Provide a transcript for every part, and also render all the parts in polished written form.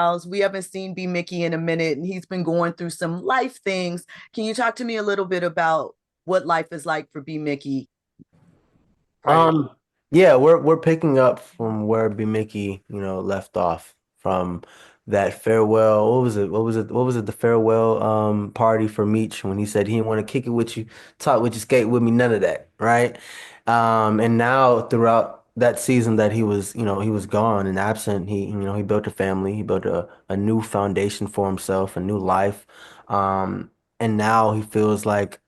Myles. We haven't seen b-mickie in a minute, and he's been going through some life things. Can you talk to me a little bit about what life is like for b-mickie right now? Um, yeah, we're picking up from where b-mickie, left off from that farewell. What was it? What was it? What was it? The farewell party for Meech when he said he didn't want to kick it with you, talk with you, skate with me, none of that, right? And now throughout that season that he was gone and absent, he built a family, he built a new foundation for himself, a new life. And now he feels like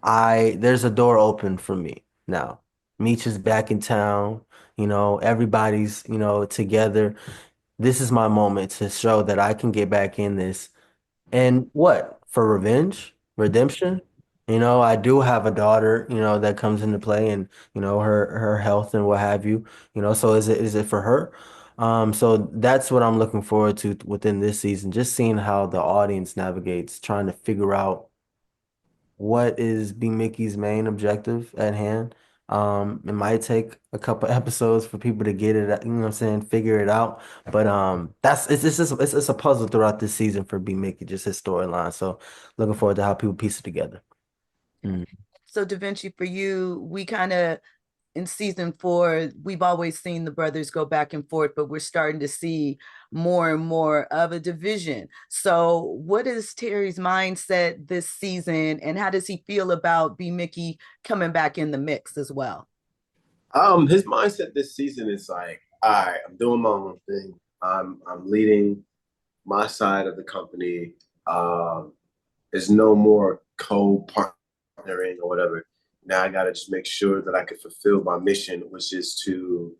there's a door open for me now. Meech is back in town, everybody's, together. This is my moment to show that I can get back in this. And what? For revenge? Redemption? I do have a daughter, that comes into play and, her health and what have you. So is it for her? So that's what I'm looking forward to within this season, just seeing how the audience navigates, trying to figure out what is b-mickie's main objective at hand. It might take a couple episodes for people to get it, you know what I'm saying, figure it out. But that's it's a puzzle throughout this season for b-mickie, just his storyline. So looking forward to how people piece it together. Mm. So, Da Vinci, for you, we kind of in season four, we've always seen the brothers go back and forth, but we're starting to see more and more of a division. So, what is Terry's mindset this season, and how does he feel about b-mickie coming back in the mix as well? His mindset this season is like, all right, I'm doing my own thing. I'm leading my side of the company. There's no more co-partnering or whatever. Now I gotta just make sure that I can fulfill my mission, which is to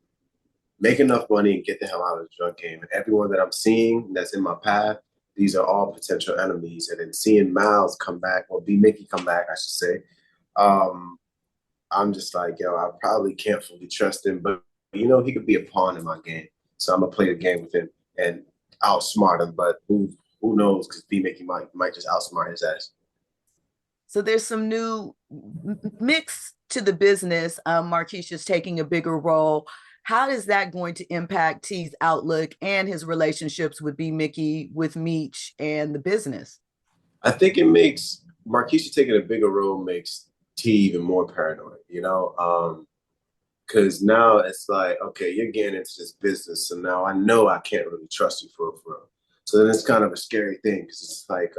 make enough money and get the hell out of the drug game. And everyone that I'm seeing that's in my path, these are all potential enemies. And then seeing Myles come back, or b-mickie come back, I should say, um, I'm just like, yo, I probably can't fully trust him, but he could be a pawn in my game. So I'm gonna play the game with him and outsmart him. But who knows? Because b-mickie might just outsmart his ass. So there's some new mix to the business. Marquisha's taking a bigger role. How is that going to impact T's outlook and his relationships with b-mickie, with Meech, and the business? I think it makes Marquisha taking a bigger role makes T even more paranoid. Because now it's like, okay, you're getting into this business, so now I know I can't really trust you for real. So then it's kind of a scary thing because it's like,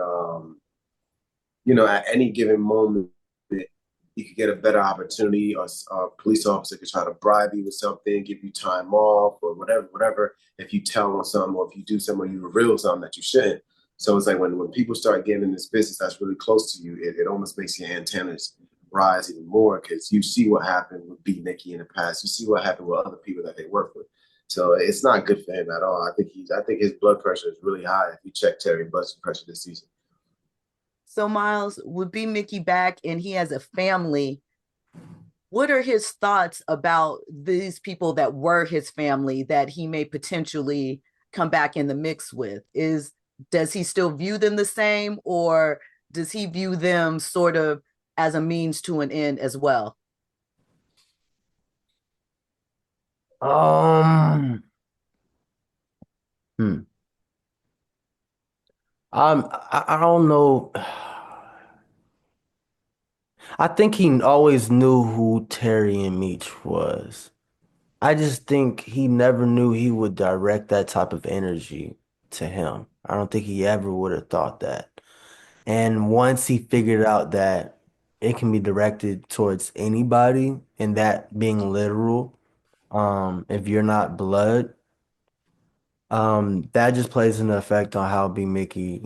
at any given moment, you could get a better opportunity, or a police officer could try to bribe you with something, give you time off, or whatever. If you tell them something, or if you do something, or you reveal something that you shouldn't. So it's like when people start getting in this business that's really close to you, it almost makes your antennas rise even more because you see what happened with b-mickie in the past. You see what happened with other people that they work with. So it's not good for him at all. I think his blood pressure is really high if you check Terry blood pressure this season. So Myles, would b-mickie back and he has a family, what are his thoughts about these people that were his family that he may potentially come back in the mix with? Does he still view them the same, or does he view them sort of as a means to an end as well? Um, hmm. I don't know. I think he always knew who Terry and Meech was. I just think he never knew he would direct that type of energy to him. I don't think he ever would have thought that. And once he figured out that it can be directed towards anybody, and that being literal, if you're not blood, that just plays an effect on how b-mickie,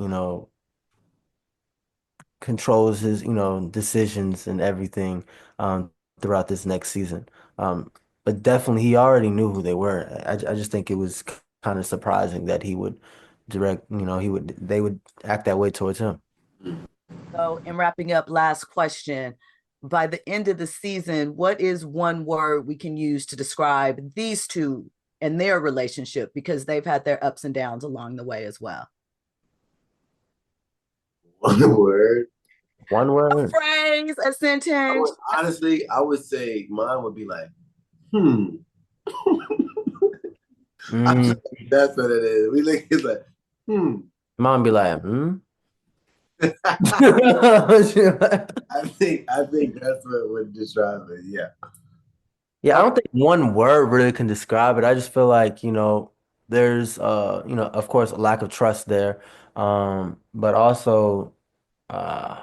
controls his, decisions and everything throughout this next season. Um, but definitely, he already knew who they were. I just think it was kind of surprising that he would direct, they would act that way towards him. So, in wrapping up, last question. By the end of the season, what is one word we can use to describe these two and their relationship? Because they've had their ups and downs along the way as well. One word. One A word. phrase, a I would sentence. honestly, I would say mine would be like, hmm. I Mm. feel like that's what it is. We look, it's like, Mom be like, hmm. I think that's what would describe it. Yeah. Yeah, I Uh, don't think one word really can describe it. I just feel like, there's of course a lack of trust there. But also uh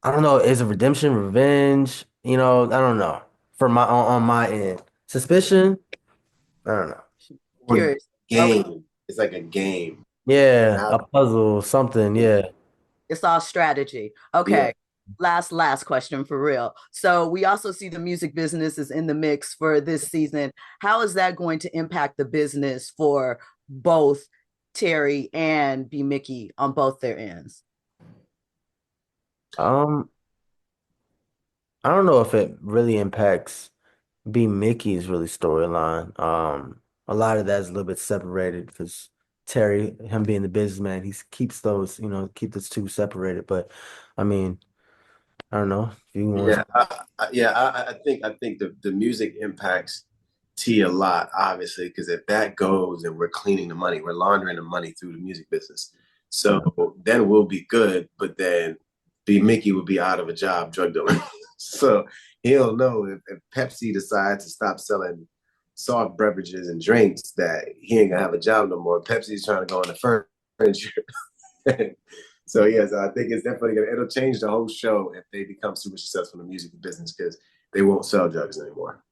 I don't know, is it redemption, revenge? I don't know. For on my end. Suspicion? I don't know. or Curious. Okay. game. It's like a game. Yeah, Now, a puzzle, something, yeah. It's all strategy. yeah. Okay. Last question for real. So we also see the music business is in the mix for this season. How is that going to impact the business for both Terry and b-mickie on both their ends? Um, I don't know if it really impacts b-mickie's really storyline. A lot of that is a little bit separated because Terry, him being the businessman, he keeps those, keep those two separated. But I mean, I don't know if you want Yeah, I think the music impacts T a lot, obviously, because if that goes and we're cleaning the money, we're laundering the money through the music business. So then we'll be good, but then B Mickey will be out of a job drug dealer. So he'll know if Pepsi decides to stop selling soft beverages and drinks that he ain't gonna have a job no more. Pepsi's trying to go into furniture. So yes, I think it's definitely it'll change the whole show if they become super successful in the music business because they won't sell drugs anymore.